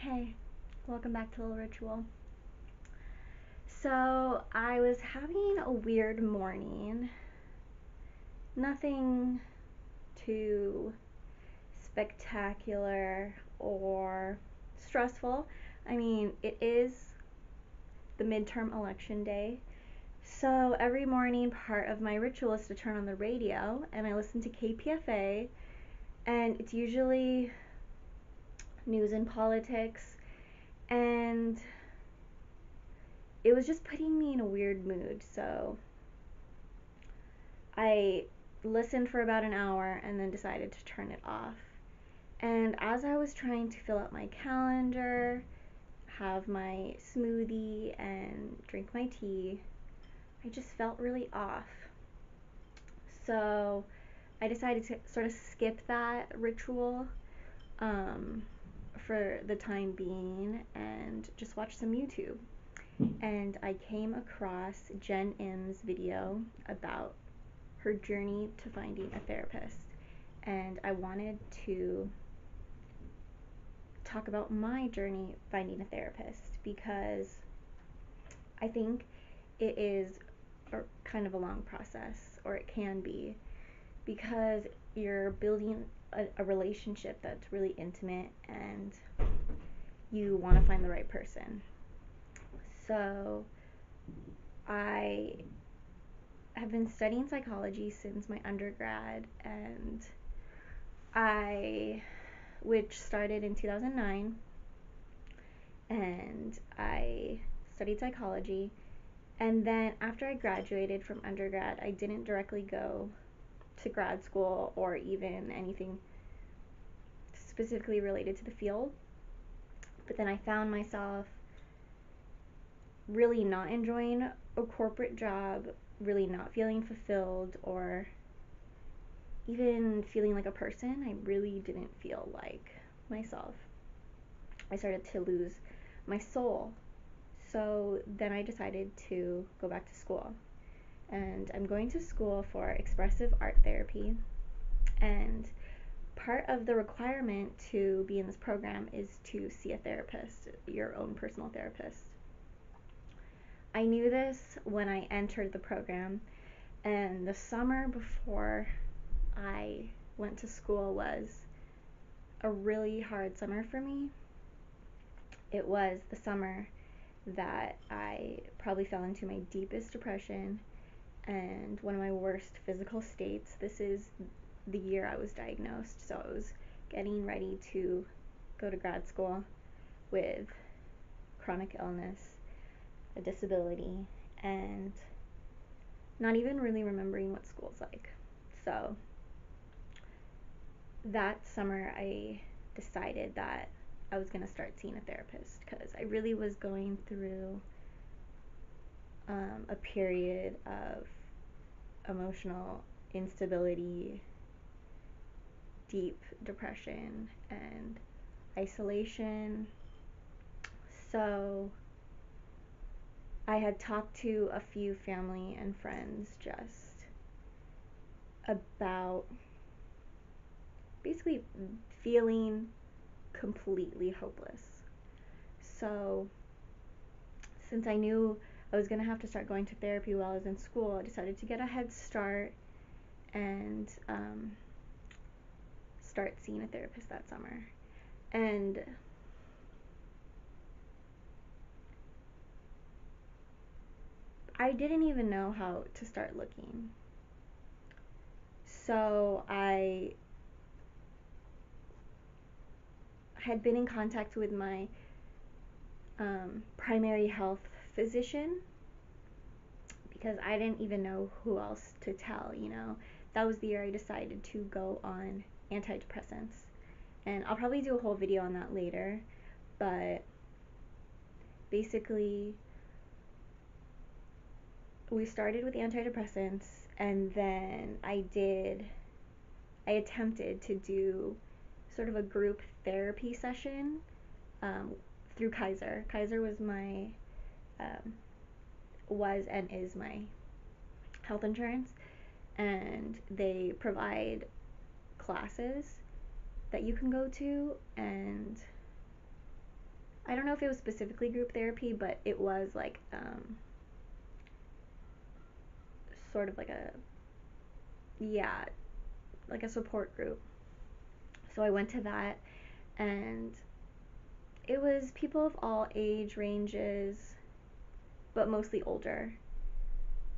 Hey, welcome back to Little Ritual. So, I was having a weird morning. Nothing too spectacular or stressful. I mean, it is the midterm election day. So, every morning, part of my ritual is to turn on the radio and I listen to KPFA, and it's usually news and politics. And it was just putting me in a weird mood. So I listened for about an hour and then decided to turn it off. And as I was trying to fill up my calendar, have my smoothie, and drink my tea, I just felt really off. So I decided to sort of skip that ritual um, for the time being and just watch some YouTube. And I came across Jenn Im's video about her journey to finding a therapist. And I wanted to talk about my journey finding a therapist because I think it is kind of a long process, or it can be, because you're building a relationship that's really intimate and you want to find the right person. So I have been studying psychology since my undergrad, and I which started in 2009, and I studied psychology. And then after I graduated from undergrad, I didn't directly go to grad school or even anything specifically related to the field. But then I found myself really not enjoying a corporate job, really not feeling fulfilled, or even feeling like a person. I really didn't feel like myself. I started to lose my soul. So then I decided to go back to school. And I'm going to school for expressive art therapy. And part of the requirement to be in this program is to see a therapist, your own personal therapist. I knew this when I entered the program, and the summer before I went to school was a really hard summer for me. It was the summer that I probably fell into my deepest depression and one of my worst physical states. This is the year I was diagnosed, so I was getting ready to go to grad school with chronic illness, a disability, and not even really remembering what school's like. So that summer I decided that I was going to start seeing a therapist because I really was going through a period of emotional instability, deep depression, and isolation. So I had talked to a few family and friends just about basically feeling completely hopeless. So since I knew I was going to have to start going to therapy while I was in school, I decided to get a head start and start seeing a therapist that summer. And I didn't even know how to start looking. So I had been in contact with my primary health physician because I didn't even know who else to tell. That was the year I decided to go on antidepressants. And I'll probably do a whole video on that later, but basically we started with antidepressants, and then I attempted to do sort of a group therapy session through Kaiser. Kaiser um, was and is my health insurance, and they provide classes that you can go to, and I don't know if it was specifically group therapy, but it was like sort of like a, yeah, like a support group. So I went to that, and it was people of all age ranges, but mostly older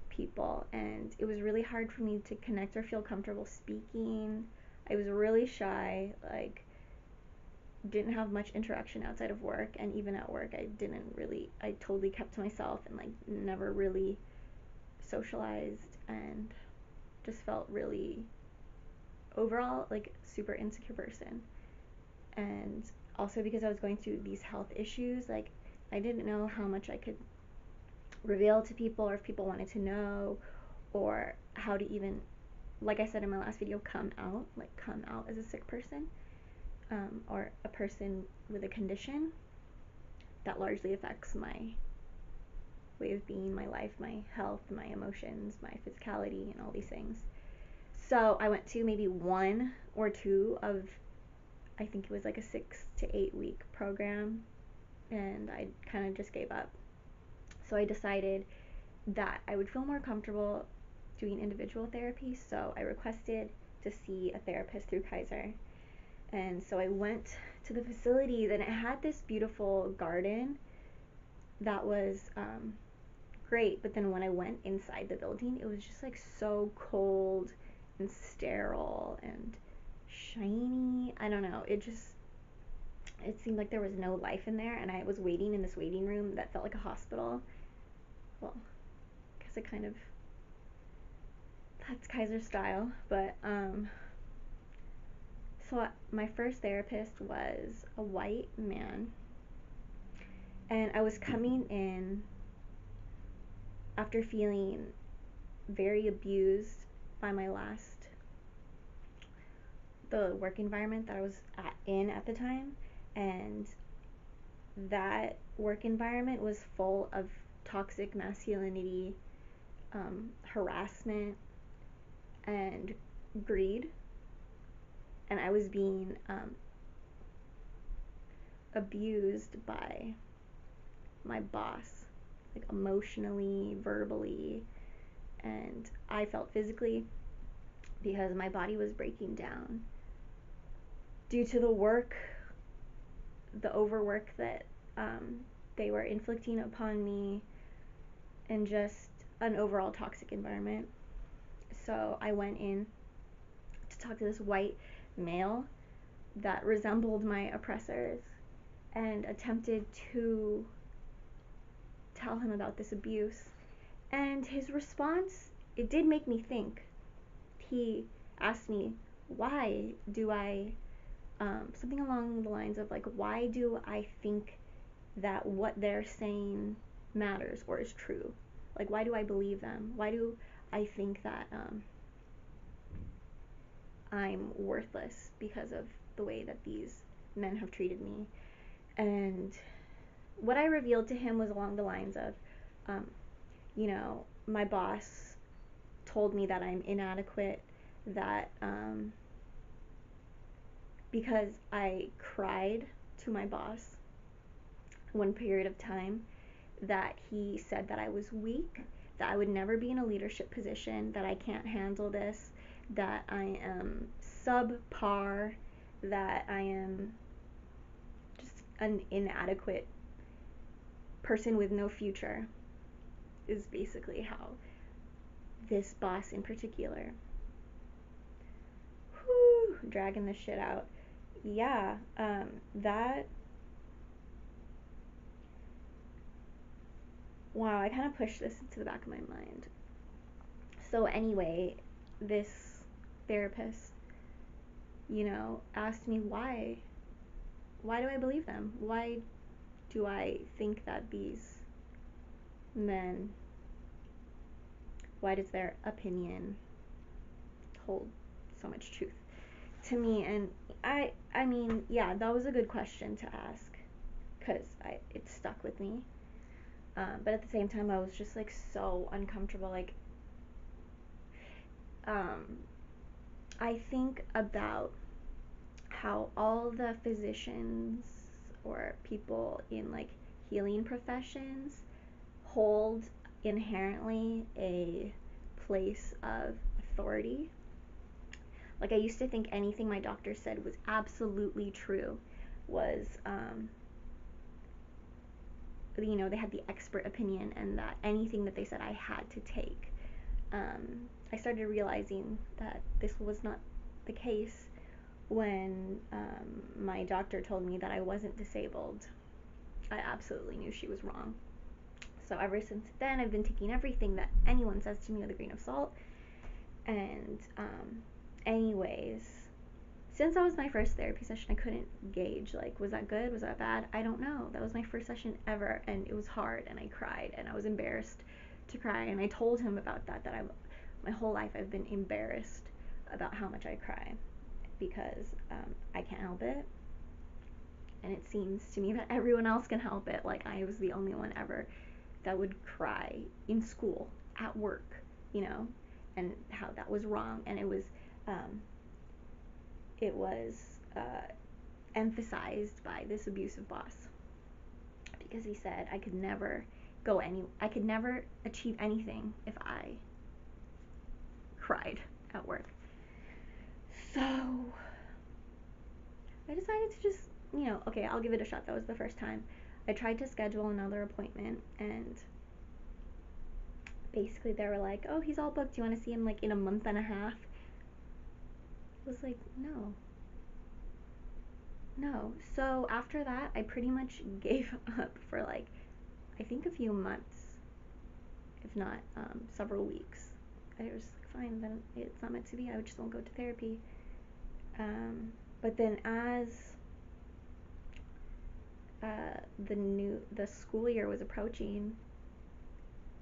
people, and it was really hard for me to connect or feel comfortable speaking. I was really shy, like didn't have much interaction outside of work, and even at work I totally kept to myself and like never really socialized, and just felt really overall like super insecure person. And also because I was going through these health issues, like I didn't know how much I could reveal to people, or if people wanted to know, or how to even, like I said in my last video, come out as a sick person, or a person with a condition that largely affects my way of being, my life, my health, my emotions, my physicality, and all these things. So I went to maybe one or two of, I think it was like a 6 to 8 week program, and I kind of just gave up. So I decided that I would feel more comfortable doing individual therapy, so I requested to see a therapist through Kaiser. And so I went to the facility, and it had this beautiful garden that was great, but then when I went inside the building, it was just like so cold and sterile and shiny. I don't know, it seemed like there was no life in there, and I was waiting in this waiting room that felt like a hospital. Well, because it kind of, that's Kaiser style, but so my first therapist was a white man, and I was coming in after feeling very abused by the work environment that I was in at the time, and that work environment was full of toxic masculinity, harassment, and greed, and I was being abused by my boss, like emotionally, verbally, and I felt physically, because my body was breaking down due to the overwork that they were inflicting upon me, and just an overall toxic environment. So I went in to talk to this white male that resembled my oppressors, and attempted to tell him about this abuse. And his response, it did make me think. He asked me, why do I, something along the lines of like, why do I think that what they're saying matters or is true? Like, why do I believe them? Why do I think that I'm worthless because of the way that these men have treated me? And what I revealed to him was along the lines of, my boss told me that I'm inadequate, that because I cried to my boss one period of time, that he said that I was weak, that I would never be in a leadership position, that I can't handle this, that I am subpar, that I am just an inadequate person with no future, is basically how this boss in particular, dragging the shit out. Yeah, that, wow, I kind of pushed this into the back of my mind. So anyway, this therapist, asked me why do I believe them? Why do I think that these men, why does their opinion hold so much truth to me? And I mean, yeah, that was a good question to ask, because it stuck with me. But at the same time, I was just like so uncomfortable. Like, I think about how all the physicians or people in like healing professions hold inherently a place of authority. Like, I used to think anything my doctor said was absolutely true, was, they had the expert opinion, and that anything that they said I had to take. I started realizing that this was not the case when my doctor told me that I wasn't disabled. I absolutely knew she was wrong. So ever since then, I've been taking everything that anyone says to me with a grain of salt. And anyways, since that was my first therapy session, I couldn't gauge, like, was that good? Was that bad? I don't know. That was my first session ever, and it was hard, and I cried, and I was embarrassed to cry. And I told him about that, my whole life I've been embarrassed about how much I cry, because I can't help it. And it seems to me that everyone else can help it. Like, I was the only one ever that would cry in school, at work, and how that was wrong. And it was emphasized by this abusive boss, because he said I could never achieve anything if I cried at work. So I decided to just, okay, I'll give it a shot. That was the first time. I tried to schedule another appointment, and basically they were like, oh, he's all booked. Do you want to see him like in a month and a half? I was like, no. So after that, I pretty much gave up for like, I think a few months, if not several weeks. I was like, fine, then it's not meant to be. I just won't go to therapy. But then as the school year was approaching,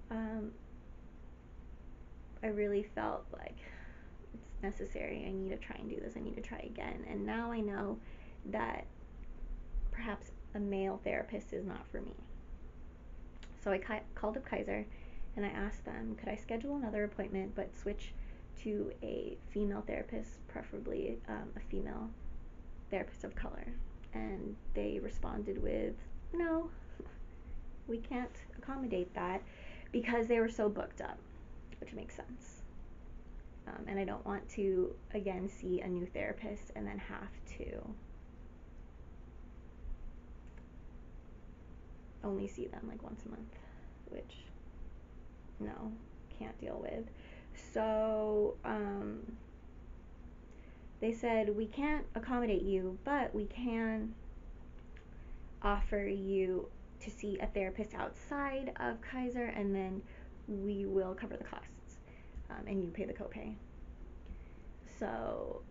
I really felt like it's necessary. I need to try and do this. I need to try again. And now I know that perhaps a male therapist is not for me. So I called up Kaiser, and I asked them, could I schedule another appointment but switch to a female therapist, preferably a female therapist of color? And they responded with, no, we can't accommodate that, because they were so booked up, which makes sense. And I don't want to, again, see a new therapist and then have to only see them like once a month, which, no, can't deal with. So they said, we can't accommodate you, but we can offer you to see a therapist outside of Kaiser, and then we will cover the costs, and you pay the copay. So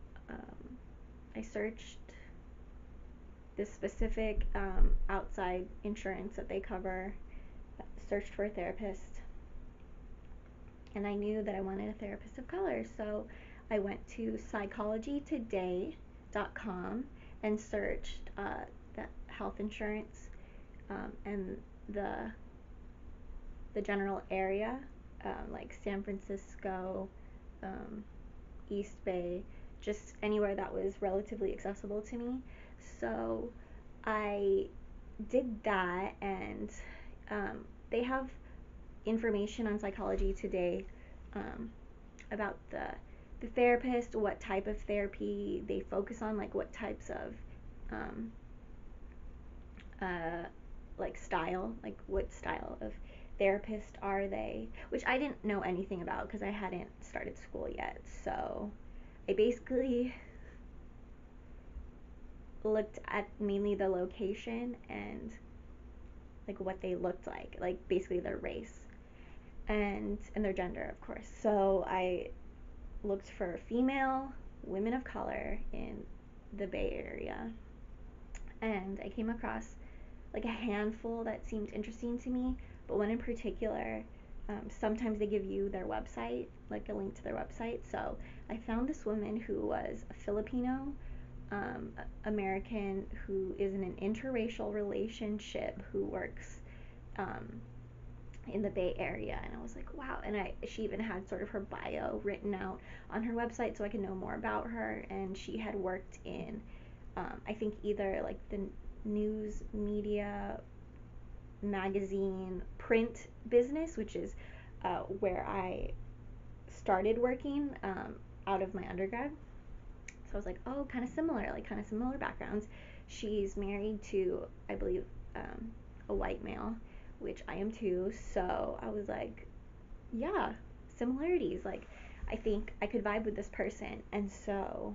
I searched this specific outside insurance that they cover, searched for a therapist, and I knew that I wanted a therapist of color. So I went to psychologytoday.com and searched the health insurance and the general area, like San Francisco, East Bay, just anywhere that was relatively accessible to me. So I did that, and they have information on Psychology Today about the therapist, what type of therapy they focus on, like what types of like style, like what style of therapist are they, which I didn't know anything about because I hadn't started school yet. So I basically looked at mainly the location and like what they looked like basically their race and their gender, of course. So I looked for female women of color in the Bay Area, and I came across like a handful that seemed interesting to me, but one in particular, sometimes they give you their website, like a link to their website. So I found this woman who was a Filipino American who is in an interracial relationship, who works in the Bay Area, and I was like, wow. And she even had sort of her bio written out on her website so I could know more about her. And she had worked in I think either like the news media, magazine, print business, which is where I started working out of my undergrad. So I was like, oh, kind of similar backgrounds. She's married to, I believe, a white male, which I am too. So I was like, yeah, similarities. Like, I think I could vibe with this person. And so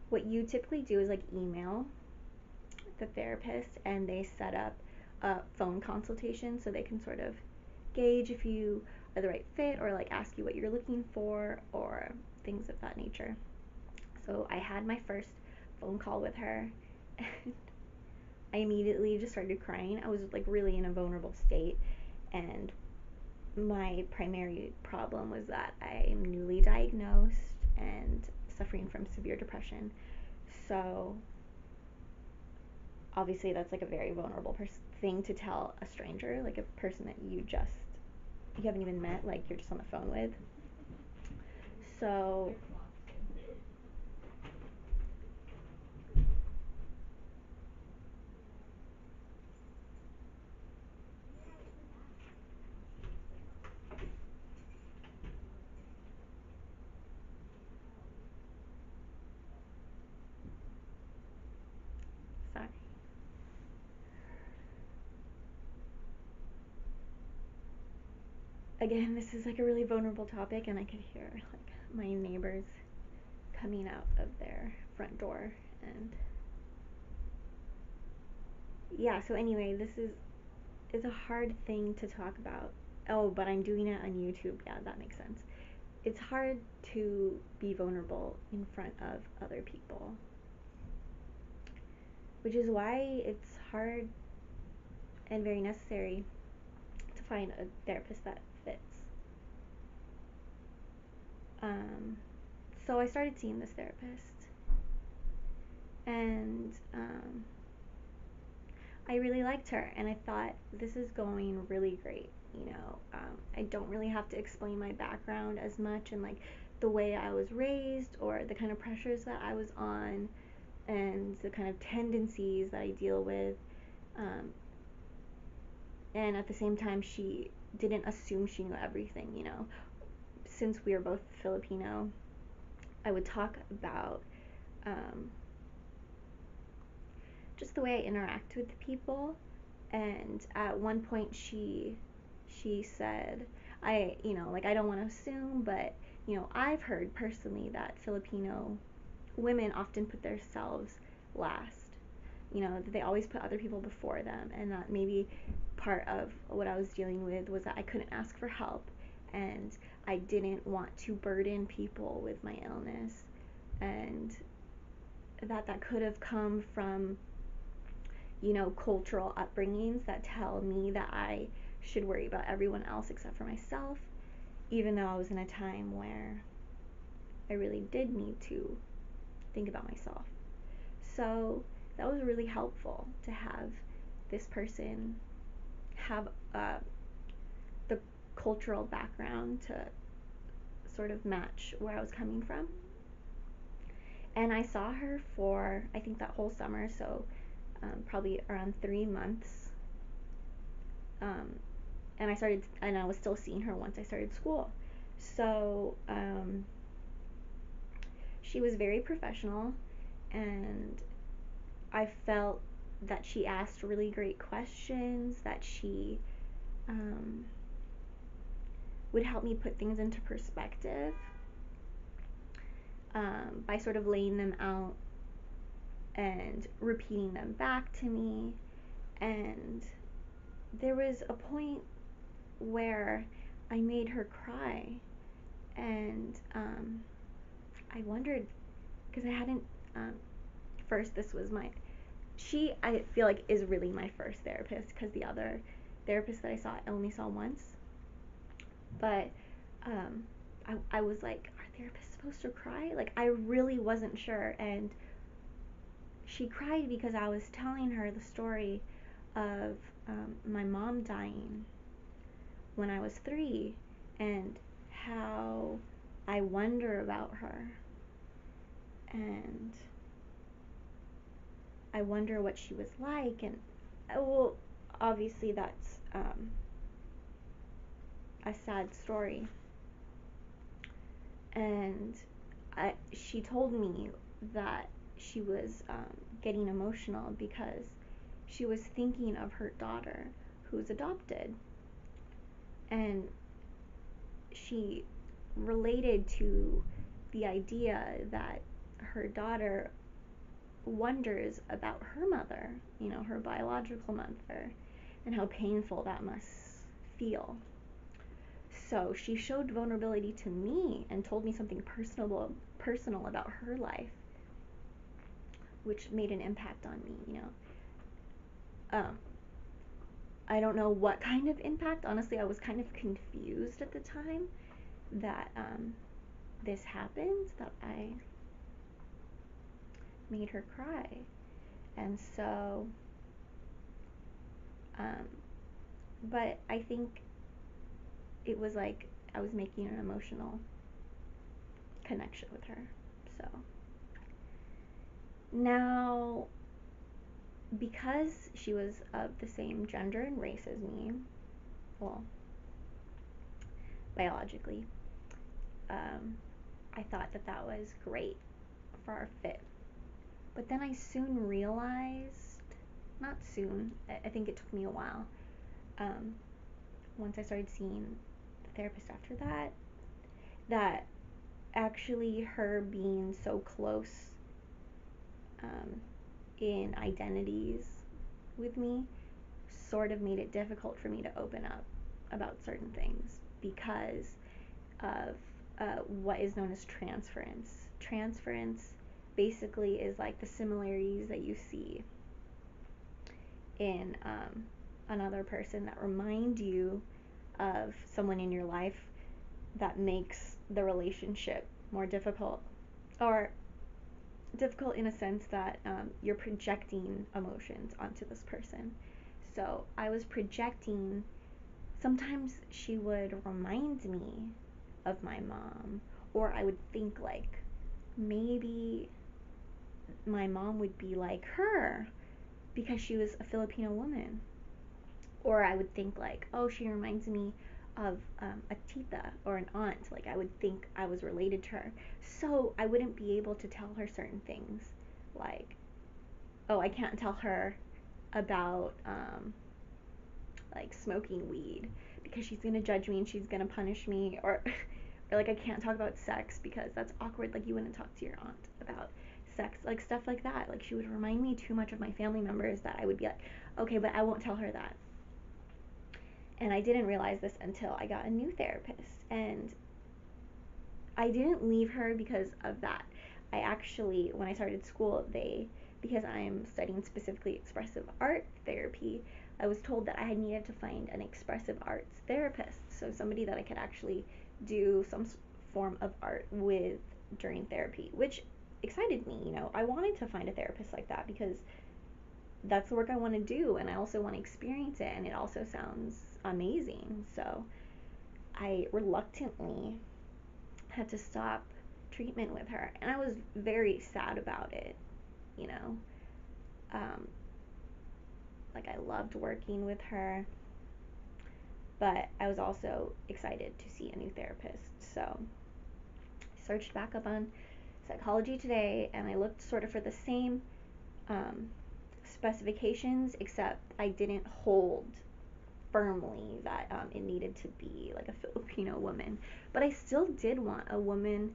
what you typically do is like email the therapist and they set up a phone consultation so they can sort of gauge if you are the right fit or like ask you what you're looking for or things of that nature. So I had my first phone call with her and I immediately just started crying. I was like really in a vulnerable state, and my primary problem was that I'm newly diagnosed and suffering from severe depression. So obviously that's like a very vulnerable thing to tell a stranger, like a person that you haven't even met, like you're just on the phone with. So sorry. Again, this is like a really vulnerable topic, and I could hear like my neighbors coming out of their front door, and yeah. So anyway, this is a hard thing to talk about. Oh, but I'm doing it on YouTube. Yeah, that makes sense. It's hard to be vulnerable in front of other people, which is why it's hard and very necessary to find a therapist that fits. Um, so I started seeing this therapist, and I really liked her, and I thought this is going really great. I don't really have to explain my background as much and like the way I was raised or the kind of pressures that I was on and the kind of tendencies that I deal with. Um, and at the same time, she didn't assume she knew everything. Since we are both Filipino, I would talk about um, just the way I interact with people. And at one point, she said, like I don't want to assume, but I've heard personally that Filipino women often put themselves last. That they always put other people before them, and that maybe part of what I was dealing with was that I couldn't ask for help, and I didn't want to burden people with my illness, and that could have come from cultural upbringings that tell me that I should worry about everyone else except for myself, even though I was in a time where I really did need to think about myself. So that was really helpful to have this person have the cultural background to sort of match where I was coming from. And I saw her for, I think, that whole summer, so probably around 3 months. Um, and I was still seeing her once I started school. So she was very professional, and I felt that she asked really great questions, that she um, would help me put things into perspective by sort of laying them out and repeating them back to me. And there was a point where I made her cry, and I wondered because I hadn't. First, this was my. She, I feel like, is really my first therapist because the other therapist that I saw, I only saw once. But I was like, are therapists supposed to cry? Like, I really wasn't sure. And she cried because I was telling her the story of my mom dying when I was 3 and how I wonder about her. And I wonder what she was like. And well, obviously that's a sad story. And she told me that she was getting emotional because she was thinking of her daughter who's adopted. And she related to the idea that her daughter wonders about her mother, her biological mother, and how painful that must feel. So she showed vulnerability to me and told me something personal about her life, which made an impact on me. Um, I don't know what kind of impact. Honestly, I was kind of confused at the time that this happened, that I made her cry. And so, but I think it was like I was making an emotional connection with her. So now, because she was of the same gender and race as me, well, biologically, I thought that was great for our fit. But then I soon realized, not soon, I think it took me a while, once I started seeing the therapist after that, that actually her being so close in identities with me sort of made it difficult for me to open up about certain things because of what is known as transference. Transference basically is like the similarities that you see in another person that remind you of someone in your life that makes the relationship more difficult, or difficult in a sense that you're projecting emotions onto this person. So I was projecting, sometimes she would remind me of my mom, or I would think like maybe my mom would be like her because she was a Filipino woman. Or I would think like, oh, she reminds me of a tita or an aunt. Like I would think I was related to her. So I wouldn't be able to tell her certain things. Like, oh, I can't tell her about like smoking weed because she's gonna judge me and she's gonna punish me. Or like I can't talk about sex because that's awkward. Like you wouldn't talk to your aunt about sex, like stuff like that. Like she would remind me too much of my family members that I would be like, okay, but I won't tell her that. And I didn't realize this until I got a new therapist. And I didn't leave her because of that. I actually, when I started school, because I'm studying specifically expressive art therapy, I was told that I had needed to find an expressive arts therapist. So somebody that I could actually do some form of art with during therapy, which excited me. I wanted to find a therapist like that because that's the work I want to do, and I also want to experience it, and it also sounds amazing. So I reluctantly had to stop treatment with her, and I was very sad about it. you know um, like I loved working with her, but I was also excited to see a new therapist. So I searched back up on Psychology Today, and I looked sort of for the same um, specifications, except I didn't hold firmly that it needed to be like a Filipino woman. But I still did want a woman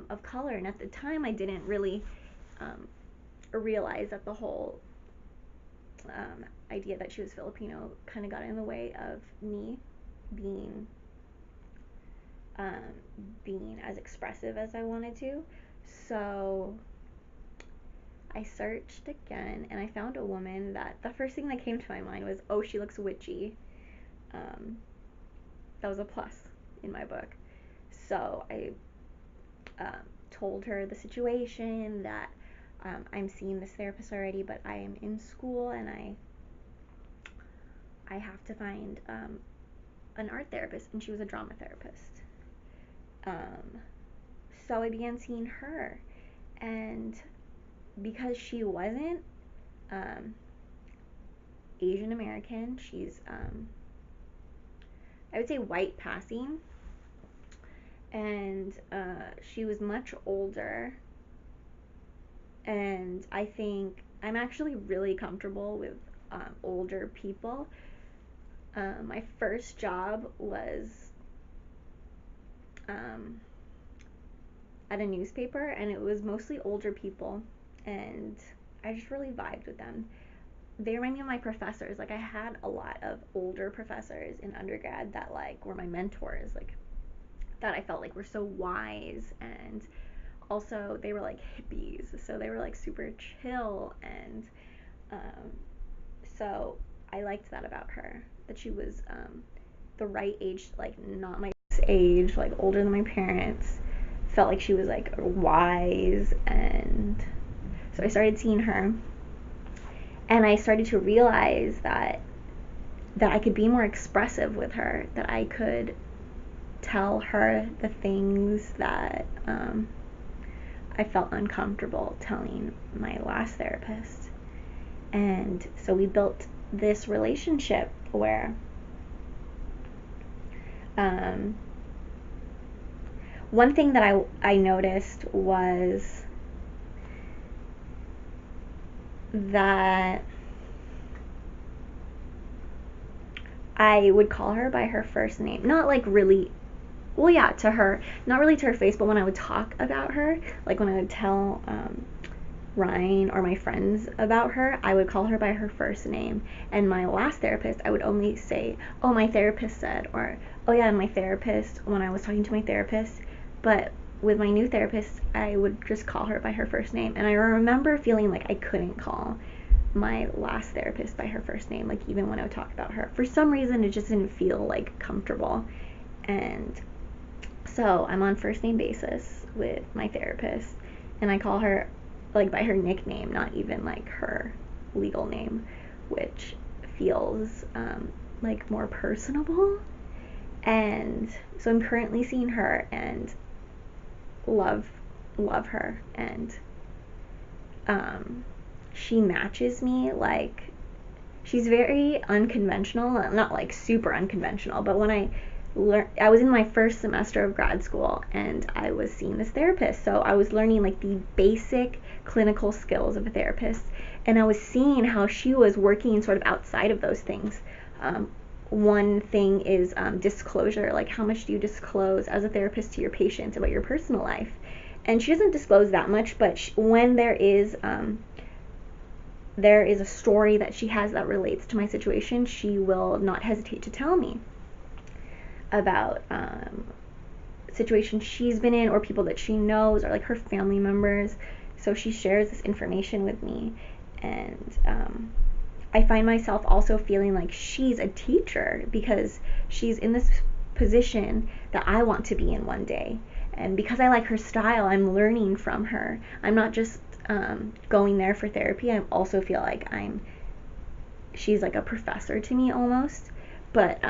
of color, and at the time I didn't really realize that the whole idea that she was Filipino kind of got in the way of me being being as expressive as I wanted to. So I searched again, and I found a woman that the first thing that came to my mind was, oh, she looks witchy. That was a plus in my book. So I told her the situation, that I'm seeing this therapist already, but I am in school and I have to find an art therapist, and she was a drama therapist. So I began seeing her, and because she wasn't um, Asian American. She's, I would say, white passing, and she was much older. And I think I'm actually really comfortable with older people. My first job was um, at a newspaper, and it was mostly older people, and I just really vibed with them. They remind me of my professors. Like, I had a lot of older professors in undergrad that like were my mentors, like that I felt like were so wise, and also they were like hippies, so they were like super chill, and um, so I liked that about her, that she was the right age, like not my age, like older than my parents. Felt like she was like wise, and so I started seeing her, and I started to realize that I could be more expressive with her, that I could tell her the things that I felt uncomfortable telling my last therapist. And so we built this relationship where um, one thing that I noticed was that I would call her by her first name. Not like really, well, yeah, to her, not really to her face, but when I would talk about her, like when I would tell Ryan or my friends about her, I would call her by her first name. And my last therapist, I would only say, oh, my therapist said, or oh, yeah, my therapist, when I was talking to my therapist. But with my new therapist, I would just call her by her first name. And I remember feeling like I couldn't call my last therapist by her first name, like even when I would talk about her. For some reason, it just didn't feel like comfortable. And so I'm on first name basis with my therapist, and I call her like by her nickname, not even like her legal name, which feels like more personable. And so I'm currently seeing her and love her, and um, she matches me. Like, she's very unconventional, not like super unconventional, but when I was in my first semester of grad school, and I was seeing this therapist, so I was learning like the basic clinical skills of a therapist, and I was seeing how she was working sort of outside of those things. One thing is disclosure, like how much do you disclose as a therapist to your patients about your personal life? And she doesn't disclose that much, but when there is a story that she has that relates to my situation, she will not hesitate to tell me about situations she's been in, or people that she knows, or like her family members. So she shares this information with me, and I find myself also feeling like she's a teacher, because she's in this position that I want to be in one day. And because I like her style, I'm learning from her. I'm not just going there for therapy. I also feel like she's like a professor to me almost, but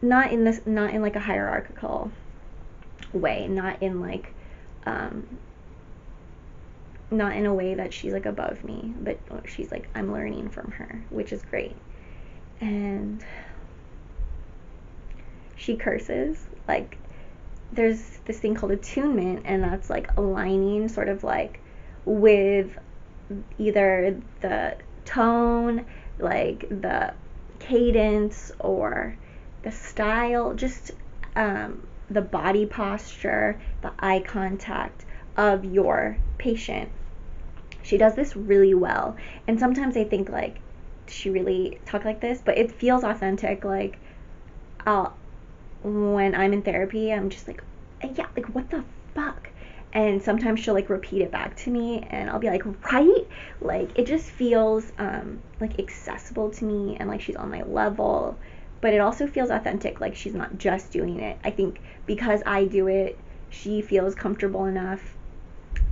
not in like a hierarchical way, not in like not in a way that she's like above me, but she's like, I'm learning from her, which is great. And she curses. Like, there's this thing called attunement, and that's like aligning sort of like with either the tone, like the cadence, or the style, just the body posture, the eye contact of your patient. She does this really well. And sometimes I think, like, does she really talk like this? But it feels authentic. Like, I'll, when I'm in therapy, I'm just like, yeah, like, what the fuck? And sometimes she'll like repeat it back to me, and I'll be like, right? Like, it just feels like accessible to me, and like she's on my level. But it also feels authentic, like she's not just doing it. I think because I do it, she feels comfortable enough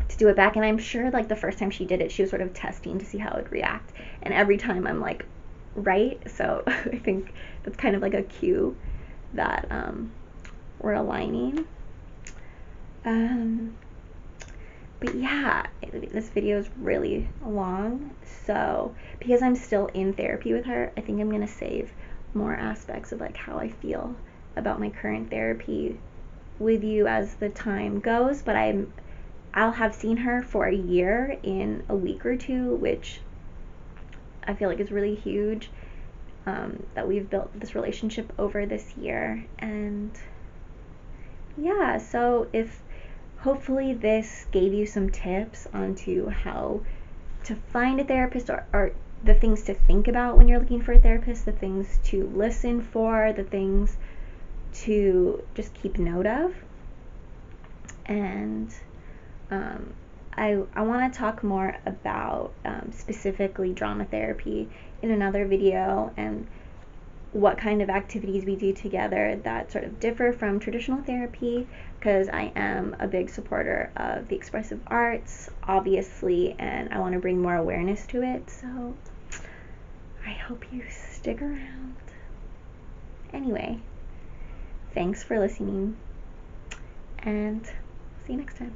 to do it back. And I'm sure like the first time she did it, she was sort of testing to see how it would react. And every time I'm like, right? So I think that's kind of like a cue that we're aligning. But yeah, this video is really long. So, because I'm still in therapy with her, I think I'm going to save more aspects of like how I feel about my current therapy with you as the time goes, but I'll have seen her for a year in a week or two, which I feel like is really huge, that we've built this relationship over this year. And yeah, so if hopefully this gave you some tips onto how to find a therapist, or the things to think about when you're looking for a therapist, the things to listen for, the things to just keep note of. And I want to talk more about specifically drama therapy in another video, and what kind of activities we do together that sort of differ from traditional therapy, because I am a big supporter of the expressive arts, obviously, and I want to bring more awareness to it. So I hope you stick around. Anyway, thanks for listening, and see you next time.